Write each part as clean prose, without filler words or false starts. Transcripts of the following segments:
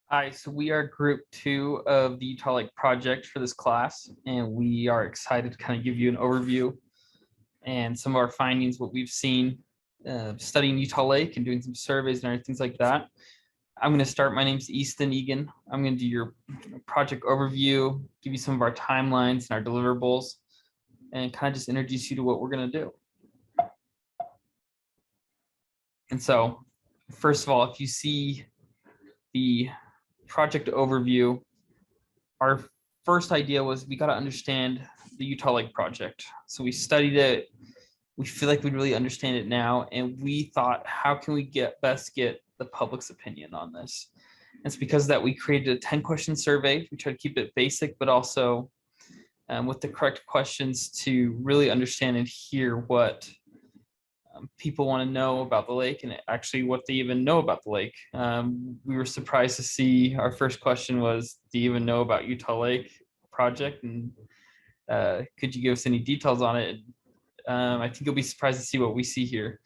Hi, so we are group 2 of the Utah Lake project for this class, and we are excited to kind of give you an overview and some of our findings, what we've seen studying Utah Lake and doing some surveys and things like that. I'm going to start. My name's Easton Egan. I'm going to do your project overview, give you some of our timelines and our deliverables, and kind of just introduce you to what we're going to do. And so, first of all, if you see the project overview, our first idea was we got to understand the Utah Lake project. So we studied it. We feel like we really understand it now. And we thought, how can we best get the public's opinion on this? And it's because of that we created a 10-question survey. We try to keep it basic, but also with the correct questions to really understand and hear what people want to know about the lake and actually what they even know about the lake. We were surprised to see our first question was, do you even know about Utah Lake project? And could you give us any details on it? I think you'll be surprised to see what we see here.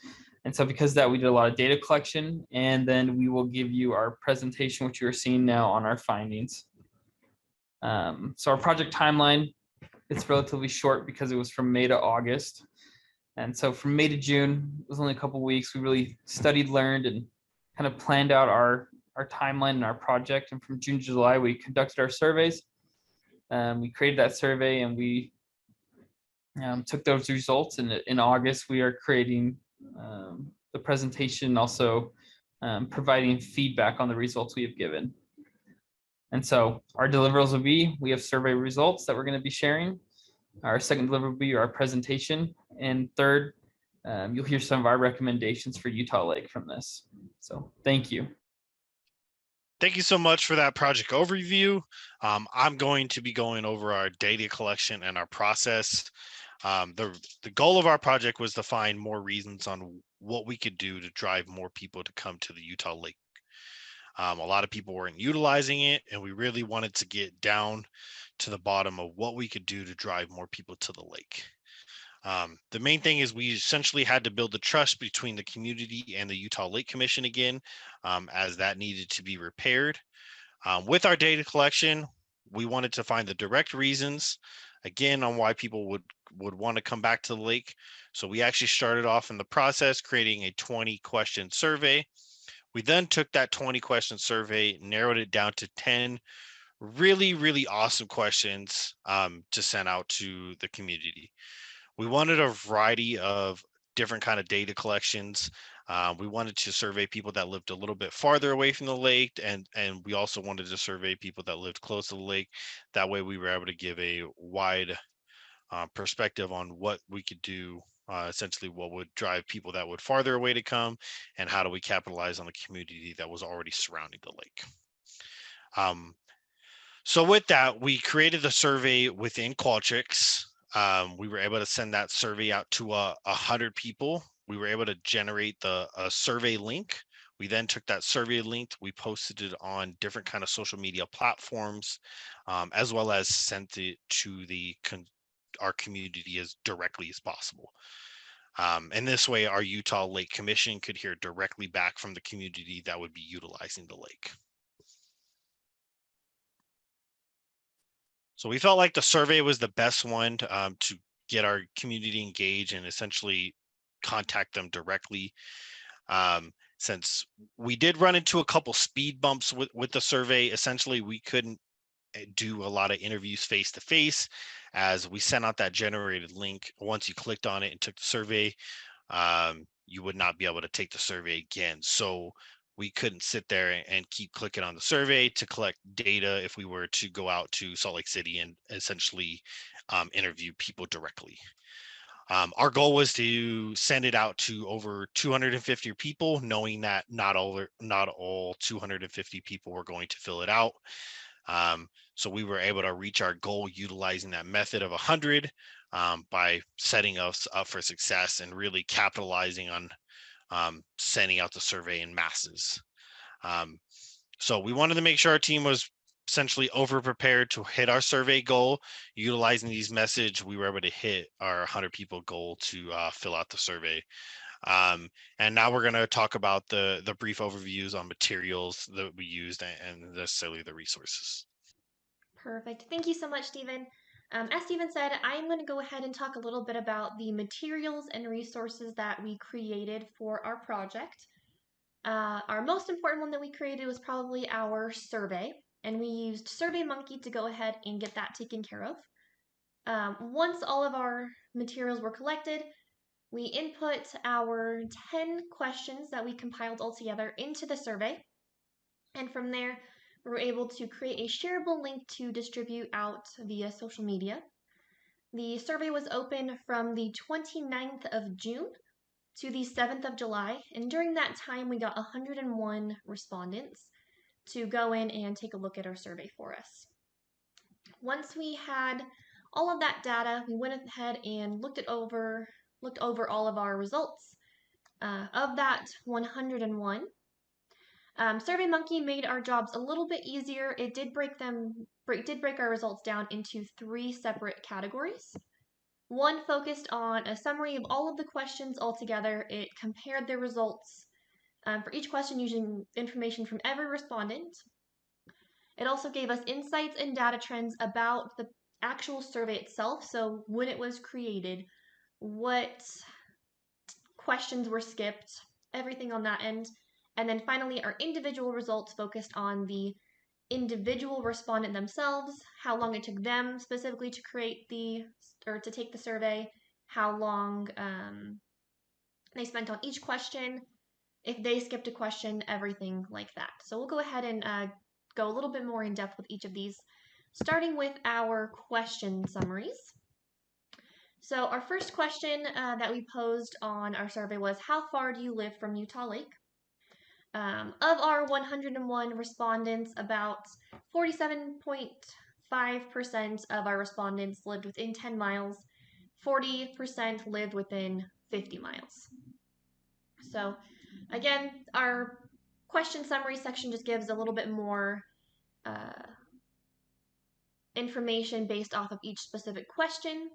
And so because of that, we did a lot of data collection, and then we will give you our presentation, which you are seeing now on our findings. So our project timeline, it's relatively short because it was from May to August. And so from May to June, it was only a couple of weeks. We really studied, learned, and kind of planned out our timeline and our project. And from June to July, we conducted our surveys. We created that survey and we took those results. And in August, we are creating the presentation, also providing feedback on the results we have given. And so our deliverables will be, we have survey results that we're going to be sharing. Our second deliverable will be our presentation. And third, you'll hear some of our recommendations for Utah Lake from this. So thank you. Thank you so much for that project overview. I'm going to be going over our data collection and our process. The goal of our project was to find more reasons on what we could do to drive more people to come to the Utah Lake. A lot of people weren't utilizing it, and we really wanted to get down to the bottom of what we could do to drive more people to the lake. The main thing is we essentially had to build the trust between the community and the Utah Lake Commission again, as that needed to be repaired. With our data collection, we wanted to find the direct reasons, again, on why people would want to come back to the lake. So we actually started off in the process creating a 20-question survey. We then took that 20-question survey, narrowed it down to 10 really, really awesome questions to send out to the community. We wanted a variety of different kind of data collections. We wanted to survey people that lived a little bit farther away from the lake, and we also wanted to survey people that lived close to the lake. That way we were able to give a wide perspective on what we could do, essentially what would drive people that would farther away to come, and how do we capitalize on the community that was already surrounding the lake. So with that, we created the survey within Qualtrics. We were able to send that survey out to 100 people. We were able to generate a survey link. We then took that survey link, we posted it on different kind of social media platforms, as well as sent it to our community as directly as possible. And this way, our Utah Lake Commission could hear directly back from the community that would be utilizing the lake. So we felt like the survey was the best one to get our community engaged and essentially contact them directly. Since we did run into a couple speed bumps with the survey, essentially we couldn't do a lot of interviews face to face, as we sent out that generated link. Once you clicked on it and took the survey, you would not be able to take the survey again. So we couldn't sit there and keep clicking on the survey to collect data if we were to go out to Salt Lake City and essentially interview people directly. Our goal was to send it out to over 250 people, knowing that not all 250 people were going to fill it out. So we were able to reach our goal utilizing that method of 100 by setting us up for success and really capitalizing on sending out the survey in masses. So we wanted to make sure our team was essentially over prepared to hit our survey goal. Utilizing these messages, we were able to hit our 100 people goal to fill out the survey. And now we're going to talk about the brief overviews on materials that we used and necessarily the resources. Perfect. Thank you so much, Stephen. As Stephen said, I'm going to go ahead and talk a little bit about the materials and resources that we created for our project. Our most important one that we created was probably our survey, and we used SurveyMonkey to go ahead and get that taken care of. Once all of our materials were collected, we input our 10 questions that we compiled all together into the survey, and from there, we were able to create a shareable link to distribute out via social media. The survey was open from the 29th of June to the 7th of July, and during that time, we got 101 respondents to go in and take a look at our survey for us. Once we had all of that data, we went ahead and looked over all of our results. Of that 101, SurveyMonkey made our jobs a little bit easier. It did break our results down into 3 separate categories. One focused on a summary of all of the questions altogether. It compared the results for each question using information from every respondent. It also gave us insights and data trends about the actual survey itself. So when it was created, what questions were skipped, everything on that end. And then finally, our individual results focused on the individual respondent themselves, how long it took them specifically to take the survey, how long they spent on each question, if they skipped a question, everything like that. So we'll go ahead and go a little bit more in depth with each of these, starting with our question summaries. So our first question that we posed on our survey was, how far do you live from Utah Lake? Of our 101 respondents, about 47.5% of our respondents lived within 10 miles, 40% lived within 50 miles. So again, our question summary section just gives a little bit more information based off of each specific question,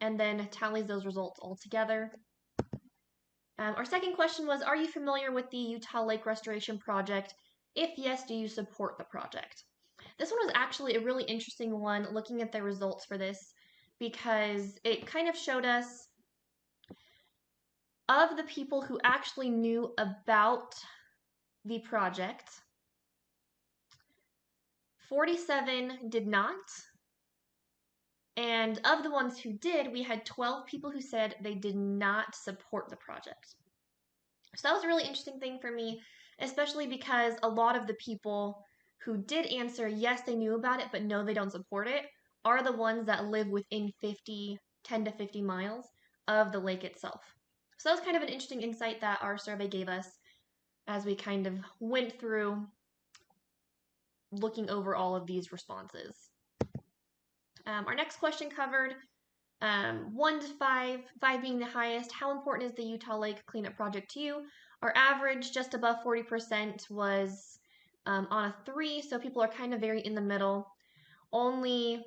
and then tallies those results all together. Our second question was, are you familiar with the Utah Lake Restoration Project? If yes, do you support the project? This one was actually a really interesting one, looking at the results for this, because it kind of showed us, of the people who actually knew about the project, 47 did not. And of the ones who did, we had 12 people who said they did not support the project. So that was a really interesting thing for me, especially because a lot of the people who did answer yes, they knew about it, but no, they don't support it, are the ones that live within 10 to 50 miles of the lake itself. So that was kind of an interesting insight that our survey gave us as we kind of went through looking over all of these responses. Our next question covered 1 to 5, 5 being the highest. How important is the Utah Lake Cleanup Project to you? Our average, just above 40%, was on a 3, so people are kind of very in the middle. Only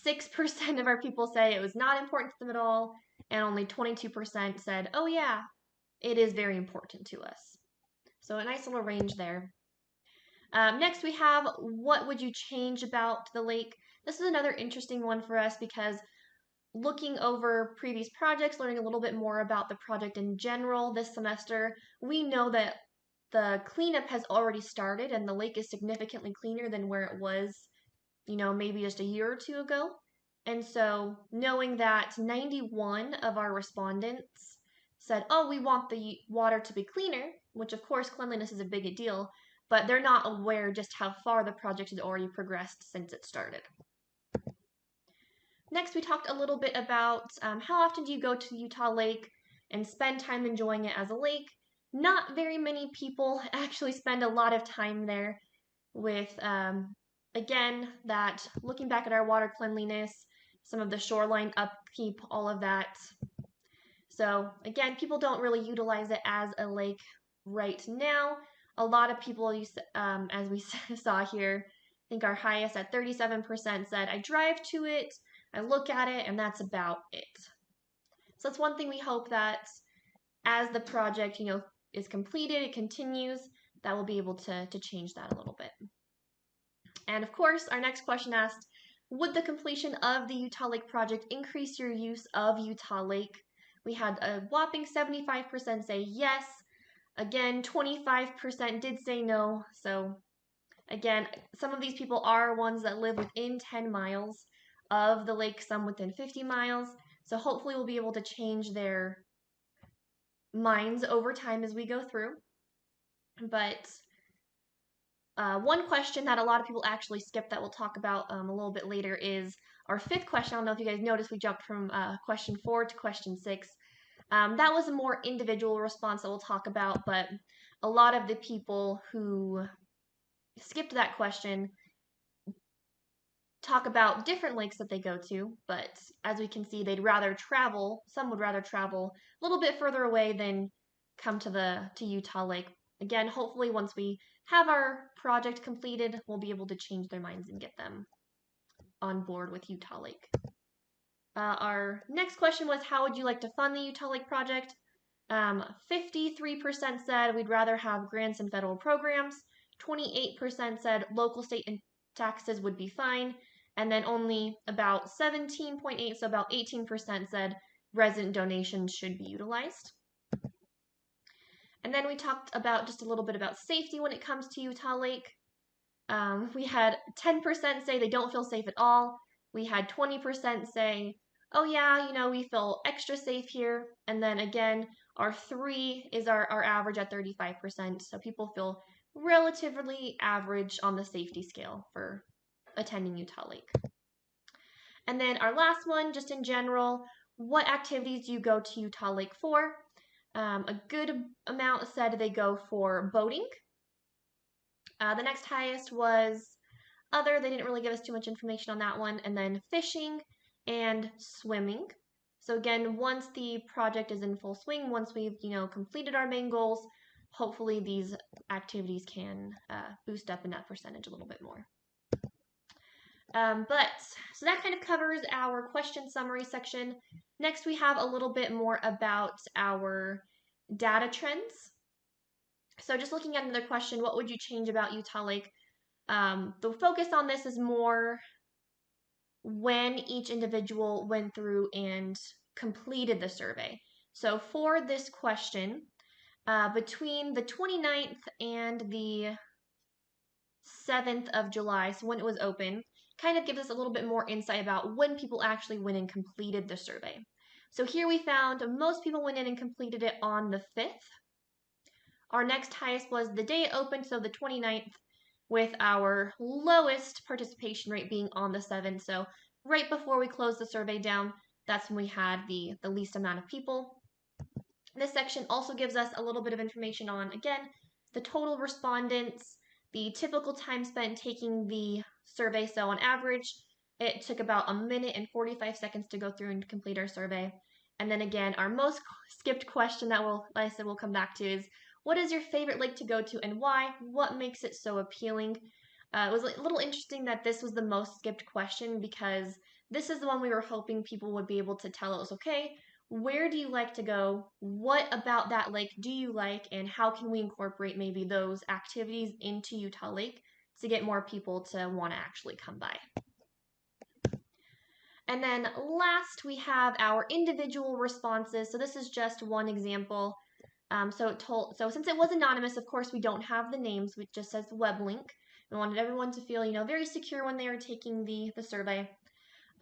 6% of our people say it was not important to them at all, and only 22% said, oh yeah, it is very important to us. So a nice little range there. Next we have, what would you change about the lake? This is another interesting one for us because looking over previous projects, learning a little bit more about the project in general this semester, we know that the cleanup has already started and the lake is significantly cleaner than where it was, maybe just a year or 2 ago. And so knowing that 91 of our respondents said, oh, we want the water to be cleaner, which of course cleanliness is a big deal, but they're not aware just how far the project has already progressed since it started. Next, we talked a little bit about how often do you go to Utah Lake and spend time enjoying it as a lake. Not very many people actually spend a lot of time there with, again, that looking back at our water cleanliness, some of the shoreline upkeep, all of that. So again, people don't really utilize it as a lake right now. A lot of people, as we saw here, I think our highest at 37% said, I drive to it, I look at it, and that's about it. So that's one thing we hope that as the project, is completed, it continues, that will be able to change that a little bit. And of course, our next question asked, would the completion of the Utah Lake project increase your use of Utah Lake? We had a whopping 75% say yes. Again, 25% did say no. So again, some of these people are ones that live within 10 miles of the lake, some within 50 miles. So hopefully we'll be able to change their minds over time as we go through. But one question that a lot of people actually skip that we'll talk about a little bit later is our fifth question. I don't know if you guys noticed we jumped from question 4 to question 6. That was a more individual response that we'll talk about, but a lot of the people who skipped that question talk about different lakes that they go to, but as we can see, some would rather travel a little bit further away than come to Utah Lake. Again, hopefully once we have our project completed, we'll be able to change their minds and get them on board with Utah Lake. Our next question was, how would you like to fund the Utah Lake project? 53% said we'd rather have grants and federal programs. 28% said local, state, and taxes would be fine. And then only about 17.8, so about 18% said resident donations should be utilized. And then we talked about just a little bit about safety when it comes to Utah Lake. We had 10% say they don't feel safe at all. We had 20% say, oh yeah, we feel extra safe here. And then again, our 3 is our average at 35%. So people feel relatively average on the safety scale for attending Utah Lake. And then our last one, just in general, what activities do you go to Utah Lake for? A good amount said they go for boating. The next highest was other. They didn't really give us too much information on that one. And then fishing and swimming. So again, once the project is in full swing, once we've completed our main goals, hopefully these activities can boost up in that percentage a little bit more. So that kind of covers our question summary section. Next, we have a little bit more about our data trends. So just looking at another question, what would you change about Utah Lake? The focus on this is more when each individual went through and completed the survey. So for this question, between the 29th and the 7th of July, so when it was open, kind of gives us a little bit more insight about when people actually went and completed the survey. So here we found most people went in and completed it on the 5th. Our next highest was the day it opened, so the 29th, with our lowest participation rate being on the 7th. So right before we closed the survey down, that's when we had the least amount of people. This section also gives us a little bit of information on, again, the total respondents, the typical time spent taking the survey. So on average, it took about 1 minute and 45 seconds to go through and complete our survey. And then again, our most skipped question that we'll come back to is, what is your favorite lake to go to and why? What makes it so appealing? It was a little interesting that this was the most skipped question because this is the one we were hoping people would be able to tell us, okay, where do you like to go? What about that lake do you like? And how can we incorporate maybe those activities into Utah Lake to get more people to want to actually come by? And then last, we have our individual responses. So this is just one example. So since it was anonymous, of course, we don't have the names. It just says the web link. We wanted everyone to feel, very secure when they were taking the survey.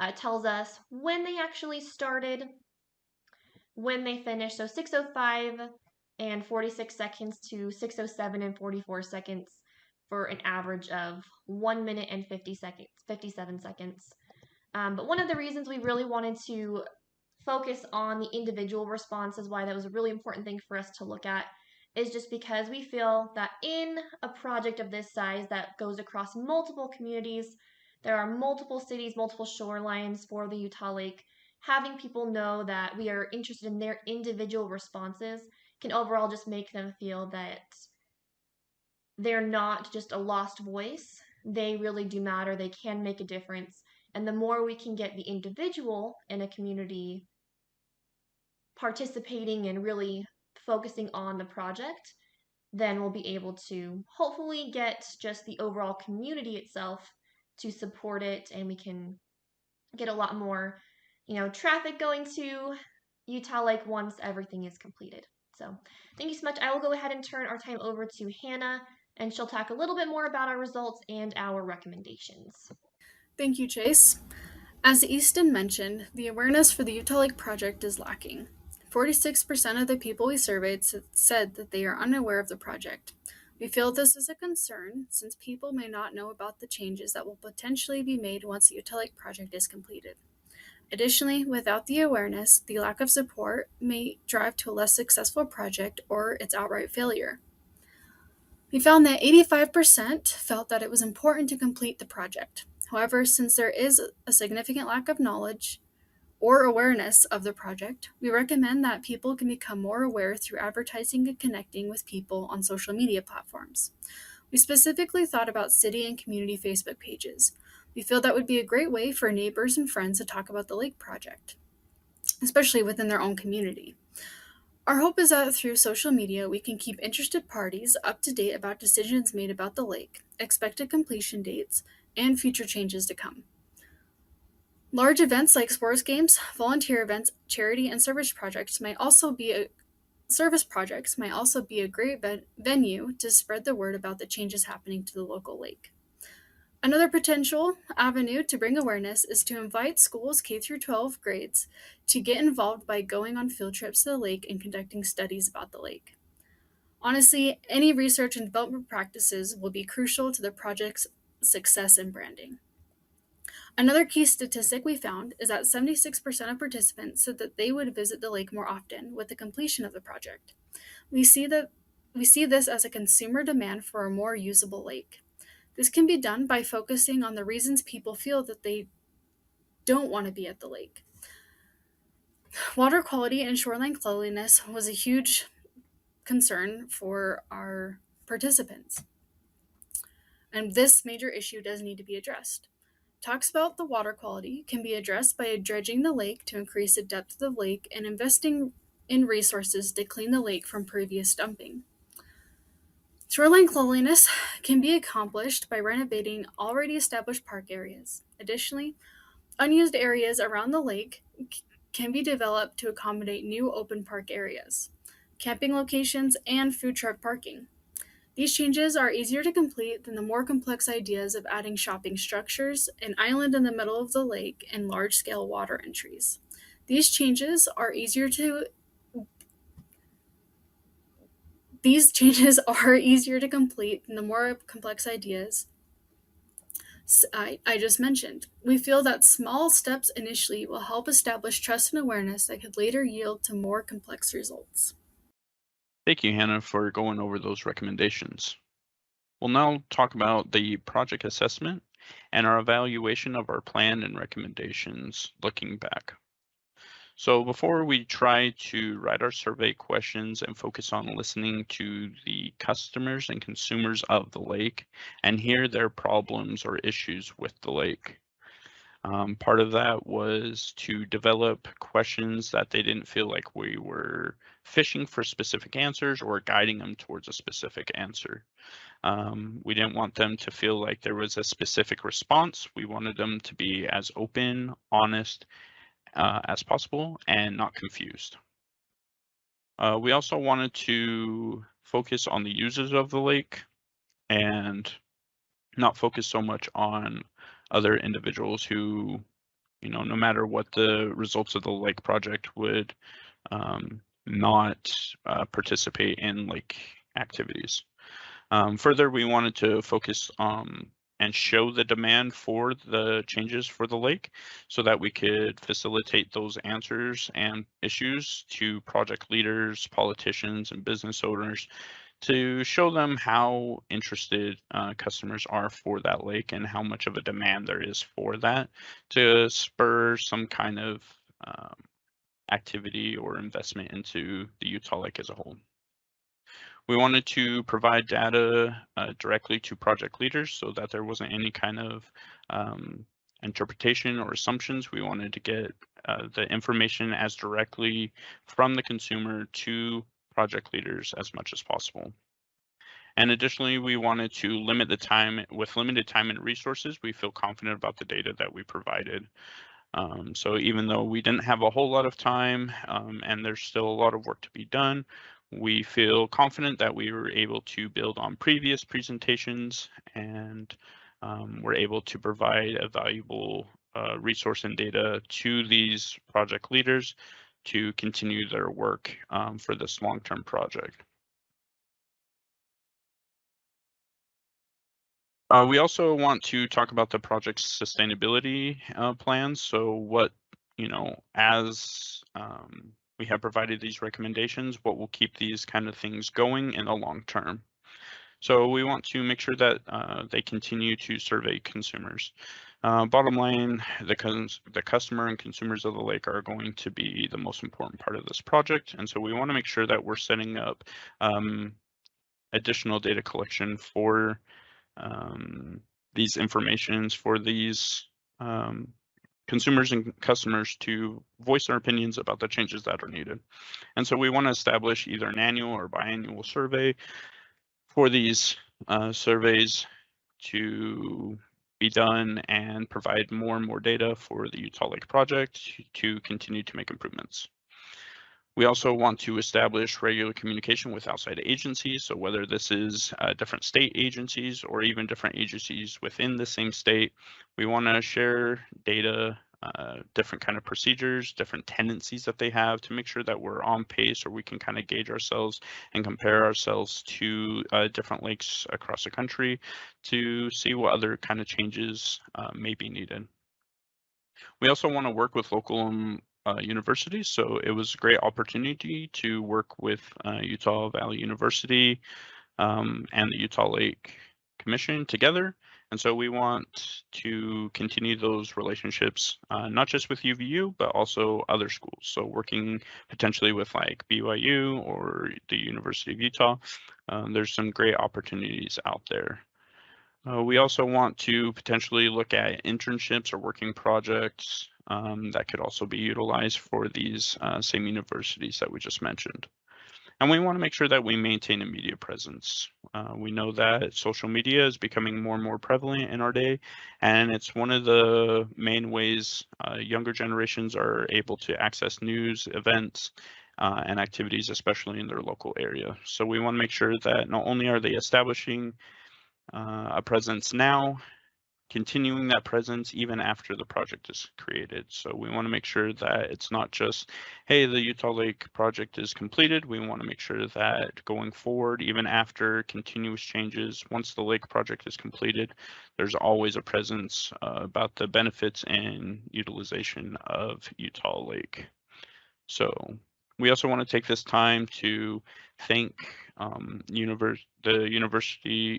It tells us when they actually started, when they finished. So 6:05 and 46 seconds to 6:07 and 44 seconds for an average of 1 minute and 57 seconds. But one of the reasons we really wanted to focus on the individual responses, why that was a really important thing for us to look at, is just because we feel that in a project of this size that goes across multiple communities, there are multiple cities, multiple shorelines for the Utah Lake, having people know that we are interested in their individual responses can overall just make them feel that they're not just a lost voice. They really do matter. They can make a difference. And the more we can get the individual in a community participating and really focusing on the project, then we'll be able to hopefully get just the overall community itself to support it, and we can get a lot more, traffic going to Utah Lake once everything is completed. So thank you so much. I will go ahead and turn our time over to Hannah, and she'll talk a little bit more about our results and our recommendations. Thank you, Chase. As Easton mentioned, the awareness for the Utah Lake project is lacking. 46% of the people we surveyed said that they are unaware of the project. We feel this is a concern since people may not know about the changes that will potentially be made once the Utah Lake project is completed. Additionally, without the awareness, the lack of support may drive to a less successful project or its outright failure. We found that 85% felt that it was important to complete the project. However, since there is a significant lack of knowledge or awareness of the project, we recommend that people can become more aware through advertising and connecting with people on social media platforms. We specifically thought about city and community Facebook pages. We feel that would be a great way for neighbors and friends to talk about the lake project, especially within their own community. Our hope is that through social media, we can keep interested parties up to date about decisions made about the lake, expected completion dates, and future changes to come. Large events like sports games, volunteer events, charity, and service projects might also be a great venue to spread the word about the changes happening to the local lake. Another potential avenue to bring awareness is to invite schools K-12 grades to get involved by going on field trips to the lake and conducting studies about the lake. Honestly, any research and development practices will be crucial to the project's success and branding. Another key statistic we found is that 76% of participants said that they would visit the lake more often with the completion of the project. We see this as a consumer demand for a more usable lake. This can be done by focusing on the reasons people feel that they don't want to be at the lake. Water quality and shoreline cleanliness was a huge concern for our participants, and this major issue does need to be addressed. Talks about the water quality can be addressed by dredging the lake to increase the depth of the lake and investing in resources to clean the lake from previous dumping. Shoreline cleanliness can be accomplished by renovating already established park areas. Additionally, unused areas around the lake can be developed to accommodate new open park areas, camping locations, and food truck parking. These changes are easier to complete than the more complex ideas of adding shopping structures, an island in the middle of the lake, and large-scale water entries. These changes are easier to complete than the more complex ideas I just mentioned. We feel that small steps initially will help establish trust and awareness that could later yield to more complex results. Thank you, Hannah, for going over those recommendations. We'll now talk about the project assessment and our evaluation of our plan and recommendations looking back. So before we try to write our survey questions and focus on listening to the customers and consumers of the lake and hear their problems or issues with the lake. Part of that was to develop questions that they didn't feel like we were fishing for specific answers or guiding them towards a specific answer. We didn't want them to feel like there was a specific response. We wanted them to be as open, honest as possible and not confused. We also wanted to focus on the users of the lake and not focus so much on other individuals who, no matter what the results of the lake project would not participate in lake activities. Further, we wanted to focus and show the demand for the changes for the lake so that we could facilitate those answers and issues to project leaders, politicians, and business owners to show them how interested customers are for that lake and how much of a demand there is for that to spur some kind of activity or investment into the Utah Lake as a whole. We wanted to provide data directly to project leaders so that there wasn't any kind of interpretation or assumptions. We wanted to get the information as directly from the consumer to project leaders as much as possible. And additionally, we wanted to limit the time. With limited time and resources, we feel confident about the data that we provided. So even though we didn't have a whole lot of time and there's still a lot of work to be done, we feel confident that we were able to build on previous presentations and we're able to provide a valuable resource and data to these project leaders to continue their work for this long-term project. We also want to talk about the project's sustainability plans. So what, as we have provided these recommendations, what will keep these kind of things going in the long term. So we want to make sure that they continue to survey consumers. Bottom line, the customer and consumers of the lake are going to be the most important part of this project. And so we want to make sure that we're setting up additional data collection for these informations for these consumers and customers to voice their opinions about the changes that are needed. And so we want to establish either an annual or biannual survey for these surveys to be done and provide more and more data for the Utah Lake project to continue to make improvements. We also want to establish regular communication with outside agencies. So whether this is different state agencies or even different agencies within the same state, we want to share data, different kind of procedures, different tendencies that they have to make sure that we're on pace or we can kind of gauge ourselves and compare ourselves to different lakes across the country to see what other kind of changes may be needed. We also want to work with local universities. So it was a great opportunity to work with Utah Valley University and the Utah Lake Commission together. And so we want to continue those relationships, not just with UVU, but also other schools. So working potentially with like BYU or the University of Utah, there's some great opportunities out there. We also want to potentially look at internships or working projects that could also be utilized for these same universities that we just mentioned. And we want to make sure that we maintain a media presence. We know that social media is becoming more and more prevalent in our day, and it's one of the main ways younger generations are able to access news, events, and activities, especially in their local area. So we want to make sure that not only are they establishing a presence now, continuing that presence even after the project is created. So we want to make sure that it's not just, hey, the Utah Lake project is completed. We want to make sure that going forward, even after continuous changes, once the lake project is completed, there's always a presence about the benefits and utilization of Utah Lake. So we also want to take this time to thank the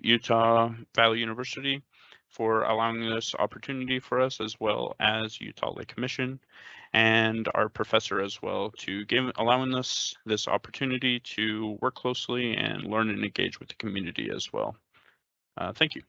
Utah Valley University for allowing this opportunity for us, as well as Utah Lake Commission and our professor as well, to allowing us this opportunity to work closely and learn and engage with the community as well. Thank you.